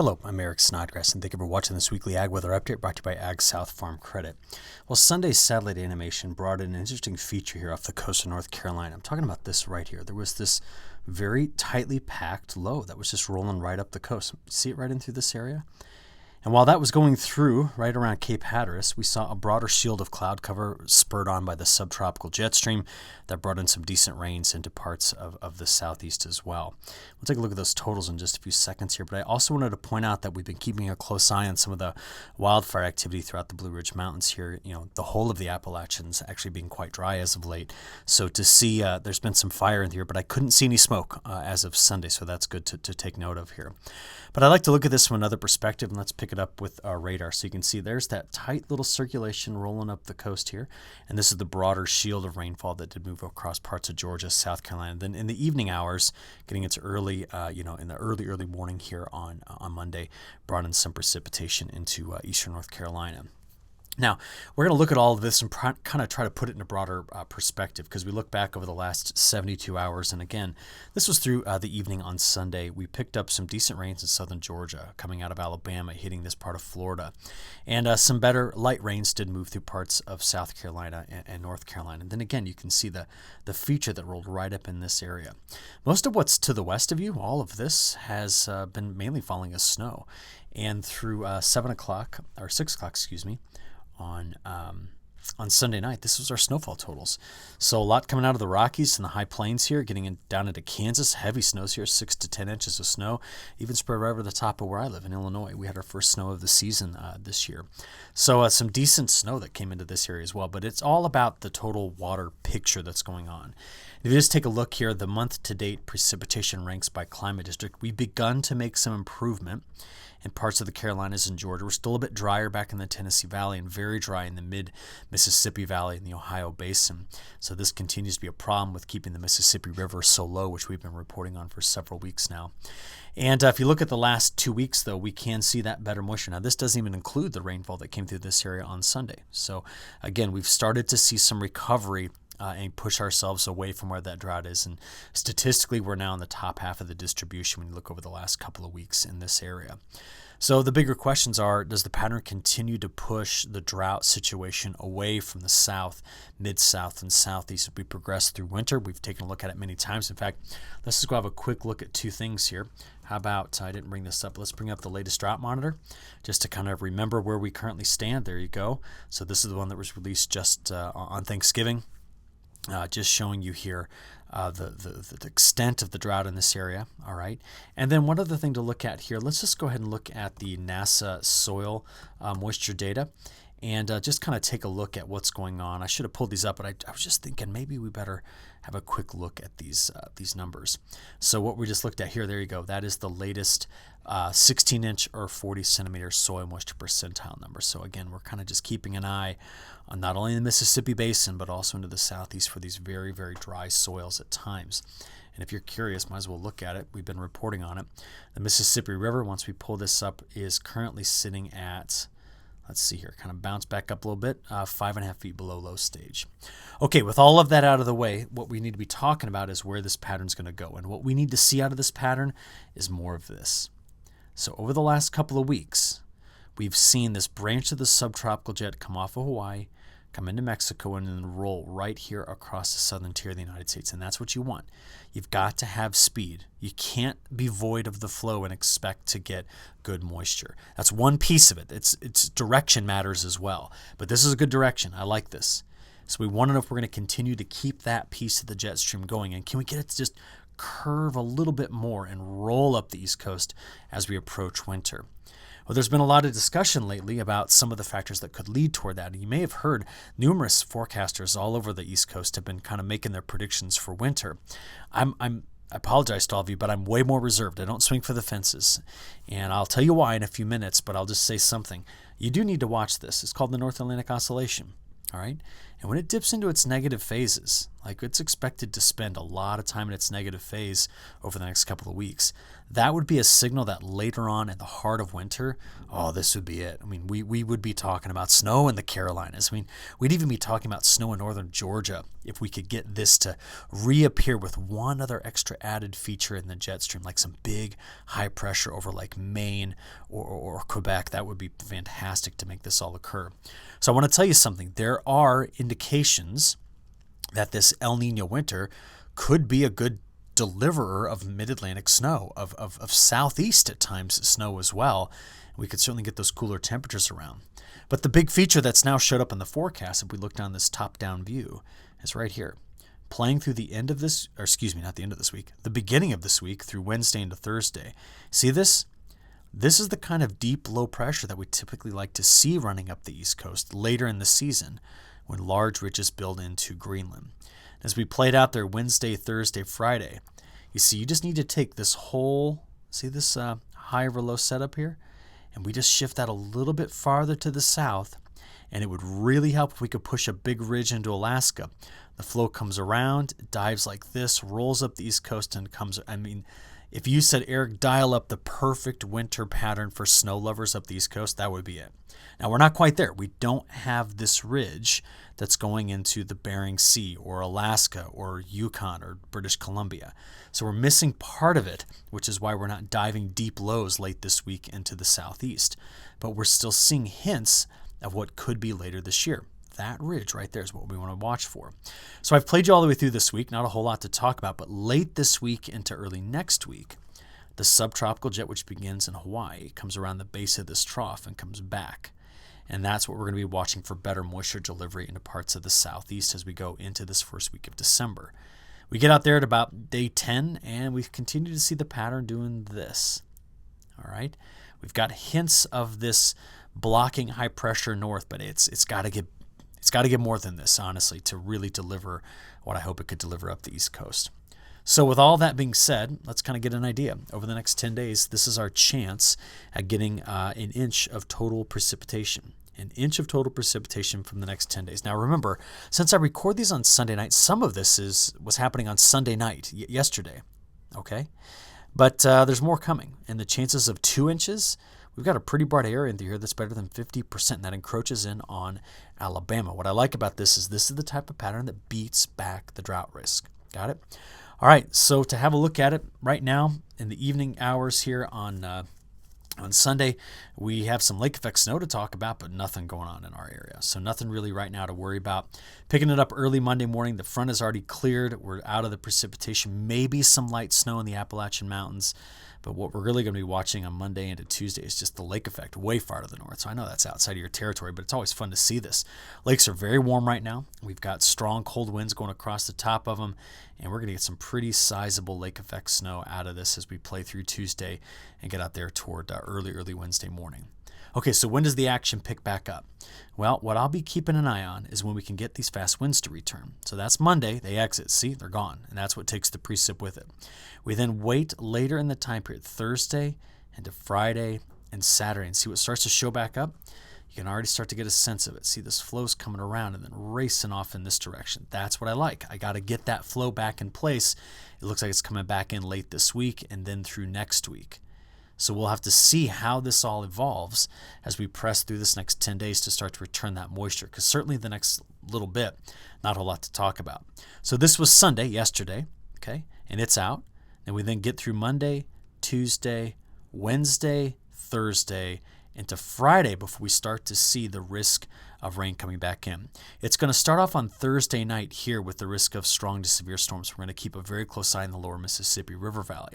Hello, I'm Eric Snodgrass, and thank you for watching this weekly Ag Weather Update brought to you by AgSouth Farm Credit. Well, Sunday's satellite animation brought in an interesting feature here off the coast of North Carolina. I'm talking about this right here. There was this very tightly packed low that was just rolling right up the coast. See it right in through this area? And while that was going through right around Cape Hatteras, we saw a broader shield of cloud cover spurred on by the subtropical jet stream that brought in some decent rains into parts of the southeast as well. We'll take a look at those totals in just a few seconds here, but I also wanted to point out that we've been keeping a close eye on some of the wildfire activity throughout the Blue Ridge Mountains here. You know, the whole of the Appalachians actually being quite dry as of late. So to see there's been some fire in here, but I couldn't see any smoke as of Sunday, so that's good to take note of here. But I like to look at this from another perspective, and let's pick it up with our radar. So you can see there's that tight little circulation rolling up the coast here, and this is the broader shield of rainfall that did move across parts of Georgia, South Carolina. Then in the evening hours, getting into early, in the early morning here on Monday, brought in some precipitation into eastern North Carolina. Now, we're going to look at all of this and kind of try to put it in a broader perspective, because we look back over the last 72 hours. And again, this was through the evening on Sunday. We picked up some decent rains in southern Georgia, coming out of Alabama, hitting this part of Florida. And some better light rains did move through parts of South Carolina and North Carolina. And then again, you can see the feature that rolled right up in this area. Most of what's to the west of you, all of this, has been mainly falling as snow. And through 6 o'clock, on Sunday night, this was our snowfall totals. So a lot coming out of the Rockies and the high plains here, getting down into Kansas. Heavy snows here, 6 to 10 inches of snow, even spread right over the top of where I live in Illinois. We had our first snow of the season this year. So some decent snow that came into this area as well, but it's all about the total water picture that's going on. If you just take a look here, the month-to-date precipitation ranks by climate district, we've begun to make some improvement in parts of the Carolinas and Georgia. We're still a bit drier back in the Tennessee Valley and very dry in the mid-Mississippi Valley and the Ohio Basin. So this continues to be a problem with keeping the Mississippi River so low, which we've been reporting on for several weeks now. And if you look at the last 2 weeks, though, we can see that better moisture. Now, this doesn't even include the rainfall that came through this area on Sunday. So again, we've started to see some recovery and push ourselves away from where that drought is. And statistically, we're now in the top half of the distribution when you look over the last couple of weeks in this area. So the bigger questions are, does the pattern continue to push the drought situation away from the south, mid-south, and southeast as we progress through winter? We've taken a look at it many times. In fact, let's just go have a quick look at two things here. How about, I didn't bring this up, let's bring up the latest drought monitor just to kind of remember where we currently stand. There you go. So this is the one that was released just on Thanksgiving. Just showing you here the extent of the drought in this area. All right. And then one other thing to look at here, let's just go ahead and look at the NASA soil moisture data and just kind of take a look at what's going on. I should have pulled these up, but I was just thinking maybe we better have a quick look at these numbers. So what we just looked at here, there you go. That is the latest 16-inch or 40-centimeter soil moisture percentile number. So again, we're kind of just keeping an eye on not only the Mississippi Basin, but also into the southeast for these very, very dry soils at times. And if you're curious, might as well look at it. We've been reporting on it. The Mississippi River, once we pull this up, is currently sitting at, let's see here, kind of bounce back up a little bit, 5.5 feet below low stage. Okay, with all of that out of the way, what we need to be talking about is where this pattern's going to go. And what we need to see out of this pattern is more of this. So over the last couple of weeks, we've seen this branch of the subtropical jet come off of Hawaii, come into Mexico, and then roll right here across the southern tier of the United States. And that's what you want. You've got to have speed. You can't be void of the flow and expect to get good moisture. That's one piece of it. Its direction matters as well. But this is a good direction. I like this. So we want to know if we're going to continue to keep that piece of the jet stream going. And can we get it to just curve a little bit more and roll up the East Coast as we approach winter? Well, there's been a lot of discussion lately about some of the factors that could lead toward that. You may have heard numerous forecasters all over the East Coast have been kind of making their predictions for winter. I apologize to all of you, but I'm way more reserved. I don't swing for the fences. And I'll tell you why in a few minutes, but I'll just say something. You do need to watch this. It's called the North Atlantic Oscillation. All right. And when it dips into its negative phases, like it's expected to spend a lot of time in its negative phase over the next couple of weeks, that would be a signal that later on in the heart of winter, oh, this would be it. I mean, we would be talking about snow in the Carolinas. I mean, we'd even be talking about snow in northern Georgia if we could get this to reappear with one other extra added feature in the jet stream, like some big high pressure over like Maine or Quebec. That would be fantastic to make this all occur. So I want to tell you something. There are indications that this El Nino winter could be a good deliverer of mid-Atlantic snow, of southeast at times snow as well. We could certainly get those cooler temperatures around. But the big feature that's now showed up in the forecast, if we look down this top-down view, is right here. Playing through the end of this, or excuse me, not the end of this week, the beginning of this week through Wednesday into Thursday. See this? This is the kind of deep low pressure that we typically like to see running up the East Coast later in the season when large ridges build into Greenland. As we played out there Wednesday, Thursday, Friday, you see you just need to take this whole, see this high over low setup here? And we just shift that a little bit farther to the south, and it would really help if we could push a big ridge into Alaska. The flow comes around, dives like this, rolls up the East Coast, and comes, I mean, if you said, Eric, dial up the perfect winter pattern for snow lovers up the East Coast, that would be it. Now, we're not quite there. We don't have this ridge that's going into the Bering Sea or Alaska or Yukon or British Columbia. So we're missing part of it, which is why we're not diving deep lows late this week into the southeast. But we're still seeing hints of what could be later this year. That ridge right there is what we want to watch for. So I've played you all the way through this week, not a whole lot to talk about, but late this week into early next week, the subtropical jet, which begins in Hawaii, comes around the base of this trough and comes back. And that's what we're going to be watching for better moisture delivery into parts of the southeast as we go into this first week of December. We get out there at about day 10, and we continue to see the pattern doing this. All right? We've got hints of this blocking high pressure north, but it's got to get more than this, honestly, to really deliver what I hope it could deliver up the East Coast. So with all that being said, let's kind of get an idea. Over the next 10 days, this is our chance at getting an inch of total precipitation. An inch of total precipitation from the next 10 days. Now remember, since I record these on Sunday night, some of this was happening on Sunday night, yesterday, okay? But there's more coming, and the chances of 2 inches, we've got a pretty broad area in here that's better than 50%, and that encroaches in on Alabama. What I like about this is the type of pattern that beats back the drought risk. Got it? All right, so to have a look at it right now in the evening hours here on Sunday, we have some lake effect snow to talk about, but nothing going on in our area. So nothing really right now to worry about. Picking it up early Monday morning. The front is already cleared. We're out of the precipitation. Maybe some light snow in the Appalachian Mountains. But what we're really going to be watching on Monday into Tuesday is just the lake effect way far to the north. So I know that's outside of your territory, but it's always fun to see this. Lakes are very warm right now. We've got strong cold winds going across the top of them, and we're going to get some pretty sizable lake effect snow out of this as we play through Tuesday and get out there toward early Wednesday morning. Okay, so when does the action pick back up? Well, what I'll be keeping an eye on is when we can get these fast winds to return. So that's Monday, they exit. See, they're gone, and that's what takes the precip with it. We then wait later in the time period, Thursday into Friday and Saturday, and see what starts to show back up. You can already start to get a sense of it. See, this flow's coming around and then racing off in this direction. That's what I like. I got to get that flow back in place. It looks like it's coming back in late this week and then through next week. So we'll have to see how this all evolves as we press through this next 10 days to start to return that moisture, because certainly the next little bit, not a whole lot to talk about. So this was Sunday, yesterday, okay, and it's out. And we then get through Monday, Tuesday, Wednesday, Thursday, into Friday before we start to see the risk of rain coming back in. It's going to start off on Thursday night here with the risk of strong to severe storms. We're going to keep a very close eye in the lower Mississippi River Valley.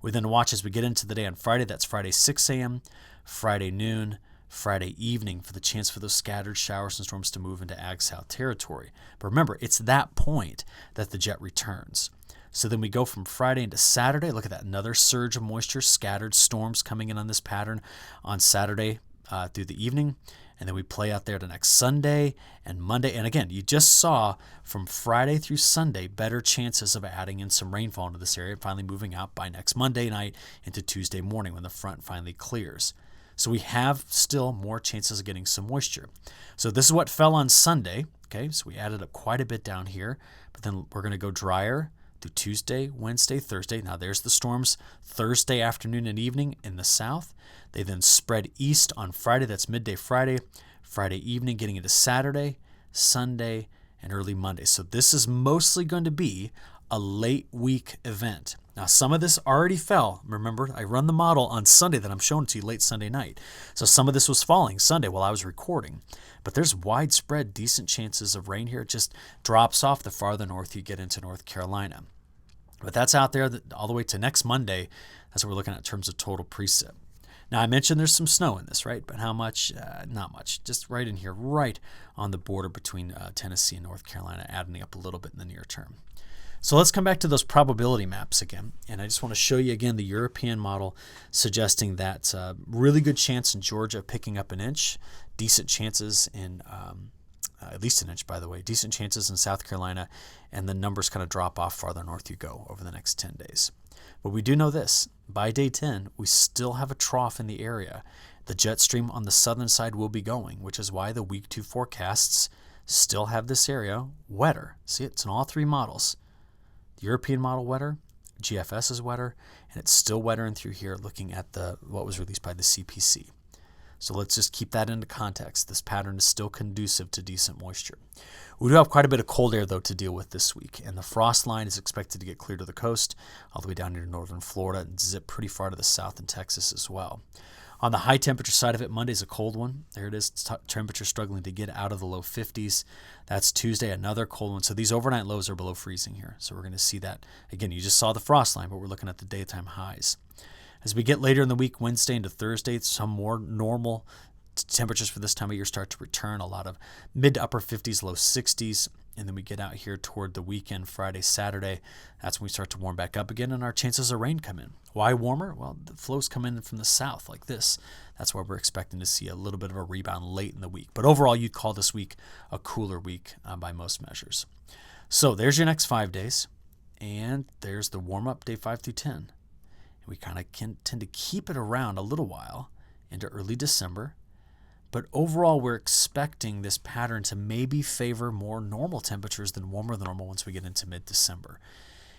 We then watch as we get into the day on Friday. That's Friday 6 a.m., Friday noon, Friday evening for the chance for those scattered showers and storms to move into AgSouth territory. But remember, it's that point that the jet returns. So then we go from Friday into Saturday. Look at that, another surge of moisture, scattered storms coming in on this pattern on Saturday through the evening. And then we play out there to next Sunday and Monday. And again, you just saw from Friday through Sunday better chances of adding in some rainfall into this area, finally moving out by next Monday night into Tuesday morning when the front finally clears. So we have still more chances of getting some moisture. So this is what fell on Sunday. Okay, so we added up quite a bit down here, but then we're going to go drier through Tuesday, Wednesday, Thursday. Now there's the storms Thursday afternoon and evening in the south. They then spread east on Friday. That's midday Friday, Friday evening, getting into Saturday, Sunday, and early Monday. So this is mostly going to be a late week event. Now, some of this already fell. Remember, I run the model on Sunday that I'm showing to you late Sunday night. So some of this was falling Sunday while I was recording. But there's widespread decent chances of rain here. It just drops off the farther north you get into North Carolina. But that's out there all the way to next Monday. That's what we're looking at in terms of total precip. Now, I mentioned there's some snow in this, right? But how much? Not much. Just right in here, right on the border between Tennessee and North Carolina, adding up a little bit in the near term. So let's come back to those probability maps again. And I just want to show you again the European model suggesting that really good chance in Georgia picking up an inch, decent chances in, at least an inch, by the way, decent chances in South Carolina, and the numbers kind of drop off farther north you go over the next 10 days. But we do know this. By day 10, we still have a trough in the area. The jet stream on the southern side will be going, which is why the week 2 forecasts still have this area wetter. See, it's in all three models. The European model wetter, GFS is wetter, and it's still wetter in through here looking at what was released by the CPC. So let's just keep that into context. This pattern is still conducive to decent moisture. We do have quite a bit of cold air, though, to deal with this week, and the frost line is expected to get clear to the coast, all the way down near northern Florida, and zip pretty far to the south in Texas as well. On the high temperature side of it, Monday's a cold one. There it is, temperature struggling to get out of the low 50s. That's Tuesday, another cold one. So these overnight lows are below freezing here. So we're going to see that. Again, you just saw the frost line, but we're looking at the daytime highs. As we get later in the week, Wednesday into Thursday, some more normal temperatures for this time of year start to return. A lot of mid to upper 50s, low 60s. And then we get out here toward the weekend, Friday, Saturday. That's when we start to warm back up again, and our chances of rain come in. Why warmer? Well, the flows come in from the south like this. That's why we're expecting to see a little bit of a rebound late in the week. But overall, you'd call this week a cooler week by most measures. So there's your next 5 days. And there's the warm-up, day 5 through 10. And we kind of can tend to keep it around a little while into early December. But overall, we're expecting this pattern to maybe favor more normal temperatures than warmer than normal once we get into mid-December.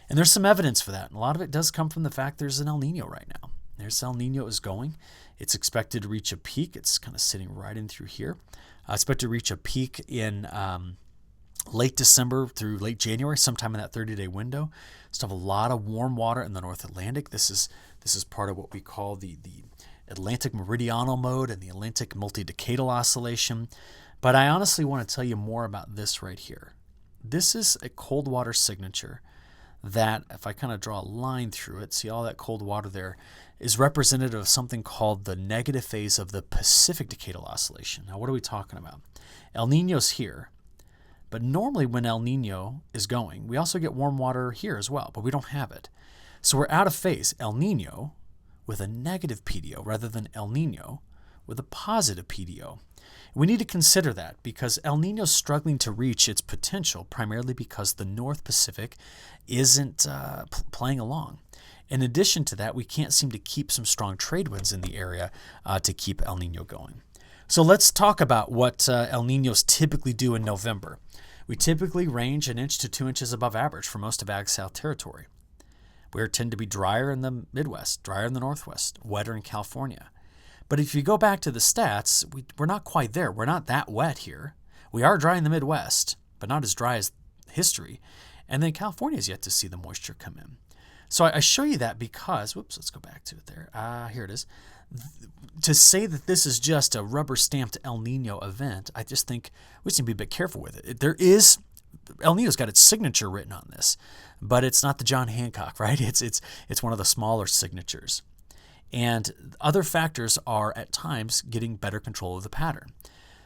And there's some evidence for that. And a lot of it does come from the fact there's an El Nino right now. There's El Nino is going. It's expected to reach a peak. It's kind of sitting right in through here. Expected to reach a peak in late December through late January, sometime in that 30-day window. Still have a lot of warm water in the North Atlantic. This is part of what we call the Atlantic meridional mode and the Atlantic multi-decadal oscillation. But I honestly want to tell you more about this right here. This is a cold water signature that, if I kind of draw a line through it, see all that cold water there, is representative of something called the negative phase of the Pacific decadal oscillation. Now, what are we talking about? El Nino's here, but normally when El Nino is going, we also get warm water here as well, but we don't have it. So we're out of phase. El Nino with a negative PDO rather than El Nino with a positive PDO. We need to consider that because El Nino is struggling to reach its potential primarily because the North Pacific isn't playing along. In addition to that, we can't seem to keep some strong trade winds in the area to keep El Nino going. So let's talk about what El Ninos typically do in November. We typically range 1 inch to 2 inches above average for most of AgSouth territory. We tend to be drier in the Midwest, drier in the Northwest, wetter in California. But if you go back to the stats, we're not quite there. We're not that wet here. We are dry in the Midwest, but not as dry as history. And then California is yet to see the moisture come in. So I show you that because, let's go back to it there. Here it is. To say that this is just a rubber-stamped El Nino event, I just think we just need to be a bit careful with it. El Nino's got its signature written on this, but it's not the John Hancock, right? It's one of the smaller signatures. And other factors are at times getting better control of the pattern.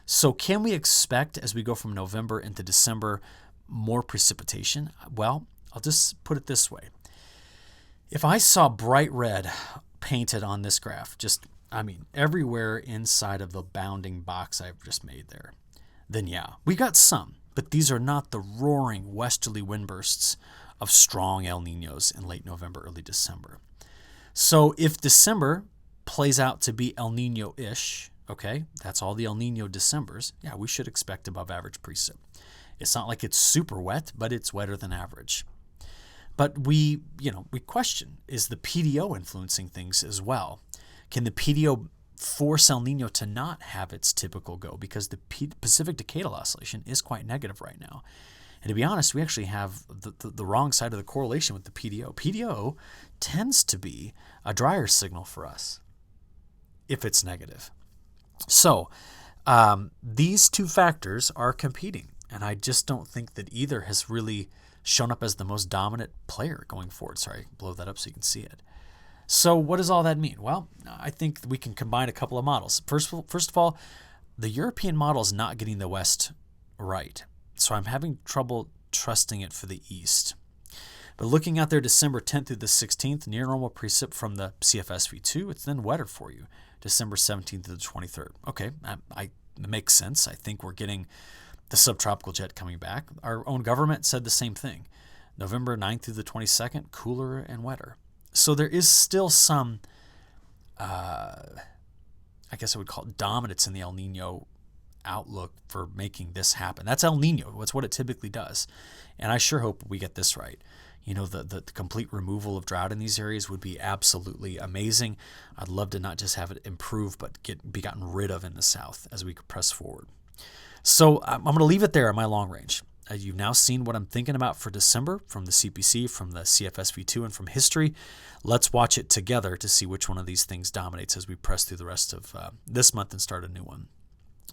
So can we expect as we go from November into December more precipitation? Well, I'll just put it this way. If I saw bright red painted on this graph, everywhere inside of the bounding box I've just made there, then yeah, we got some. But these are not the roaring westerly wind bursts of strong El Ninos in late November, early December. So if December plays out to be El Nino-ish, Okay, that's all the El Nino Decembers. Yeah, we should expect above average precip. It's not like it's super wet, but it's wetter than average. But we question, is the PDO influencing things as well? Can the PDO force El Nino to not have its typical go? Because the Pacific Decadal Oscillation is quite negative right now. And to be honest, we actually have the wrong side of the correlation with the PDO. PDO tends to be a drier signal for us if it's negative. So these two factors are competing, and I just don't think that either has really shown up as the most dominant player going forward. Sorry, blow that up so you can see it. So what does all that mean? Well, I think we can combine a couple of models. First of all, the European model is not getting the West right. So I'm having trouble trusting it for the East. But looking at their December 10th through the 16th, near normal precip from the CFSV2, it's then wetter for you, December 17th to the 23rd. Okay, it makes sense. I think we're getting the subtropical jet coming back. Our own government said the same thing. November 9th through the 22nd, cooler and wetter. So there is still some, I guess I would call it dominance in the El Nino outlook for making this happen. That's El Nino. That's what it typically does. And I sure hope we get this right. You know, the complete removal of drought in these areas would be absolutely amazing. I'd love to not just have it improve, but be gotten rid of in the South as we press forward. So I'm going to leave it there on my long range. You've now seen what I'm thinking about for December from the CPC, from the CFSV2, and from history. Let's watch it together to see which one of these things dominates as we press through the rest of this month and start a new one.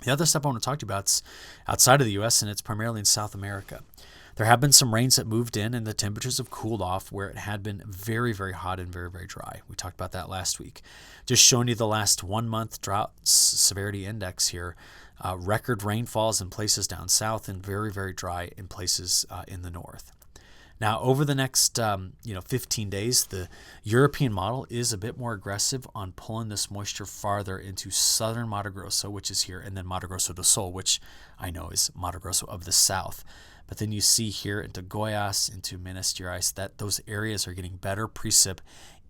The other stuff I want to talk to you about is outside of the U.S., and it's primarily in South America. There have been some rains that moved in, and the temperatures have cooled off where it had been very, very hot and very, very dry. We talked about that last week. Just showing you the last 1 month drought severity index here. Record rainfalls in places down south and very, very dry in places in the north. Now, over the next 15 days, the European model is a bit more aggressive on pulling this moisture farther into southern Mato Grosso, which is here, and then Mato Grosso do Sul, which I know is Mato Grosso of the south. But then you see here into Goiás, into Minas Gerais, that those areas are getting better precip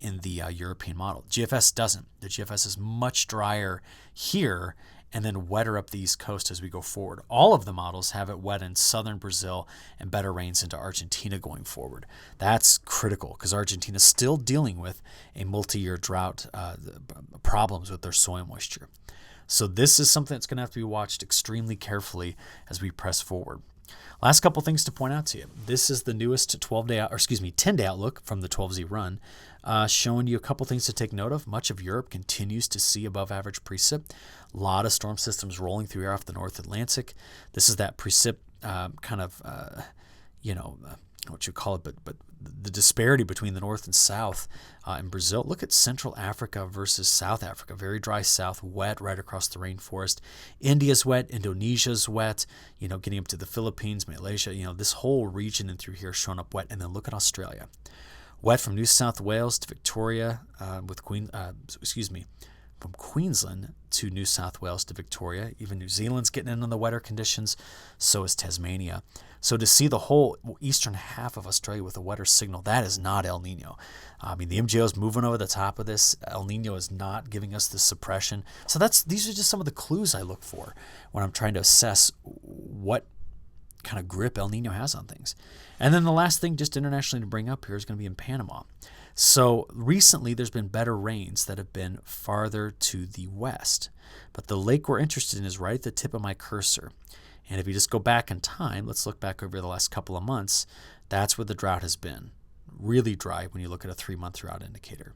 in the European model. GFS doesn't. The GFS is much drier here and then wetter up the East Coast as we go forward. All of the models have it wet in southern Brazil and better rains into Argentina going forward. That's critical because Argentina is still dealing with a multi-year drought problems with their soil moisture. So this is something that's going to have to be watched extremely carefully as we press forward. Last couple things to point out to you. This is the newest 10-day outlook from the 12Z run, showing you a couple things to take note of. Much of Europe continues to see above average precip. A lot of storm systems rolling through here off the North Atlantic. This is that precip what you call it, but the disparity between the North and South in Brazil. Look at Central Africa versus South Africa. Very dry south, wet right across the rainforest. India's wet, Indonesia's wet, getting up to the Philippines, Malaysia, this whole region and through here showing up wet. And then look at Australia. Wet from New South Wales to Victoria from Queensland to New South Wales to Victoria. Even New Zealand's getting in on the wetter conditions. So is Tasmania. So to see the whole eastern half of Australia with a wetter signal, that is not El Nino. The MJO is moving over the top of this. El Nino is not giving us the suppression. So these are just some of the clues I look for when I'm trying to assess what kind of grip El Nino has on things. And then the last thing just internationally to bring up here is going to be in Panama. So recently there's been better rains that have been farther to the west. But the lake we're interested in is right at the tip of my cursor. And if you just go back in time, let's look back over the last couple of months, that's where the drought has been. Really dry when you look at a 3-month drought indicator.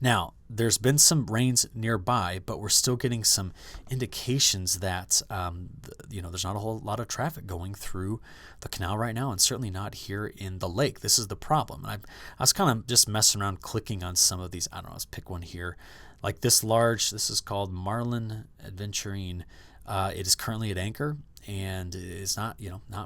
Now, there's been some rains nearby, but we're still getting some indications that there's not a whole lot of traffic going through the canal right now, and certainly not here in the lake. This is the problem. I was kind of just messing around clicking on some of these. I don't know, let's pick one here. Like this is called Marlin Adventurine. It is currently at anchor and it's not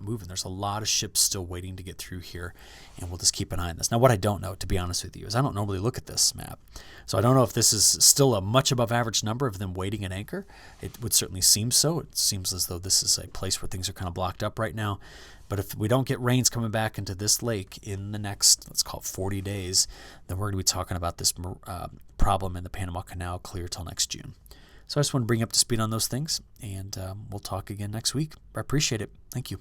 moving. There's a lot of ships still waiting to get through here, and we'll just keep an eye on this. Now, what I don't know, to be honest with you, is I don't normally look at this map. So I don't know if this is still a much above average number of them waiting at anchor. It would certainly seem so. It seems as though this is a place where things are kind of blocked up right now. But if we don't get rains coming back into this lake in the next, let's call it 40 days, then we're going to be talking about this problem in the Panama Canal clear till next June. So I just want to bring you up to speed on those things, and we'll talk again next week. I appreciate it. Thank you.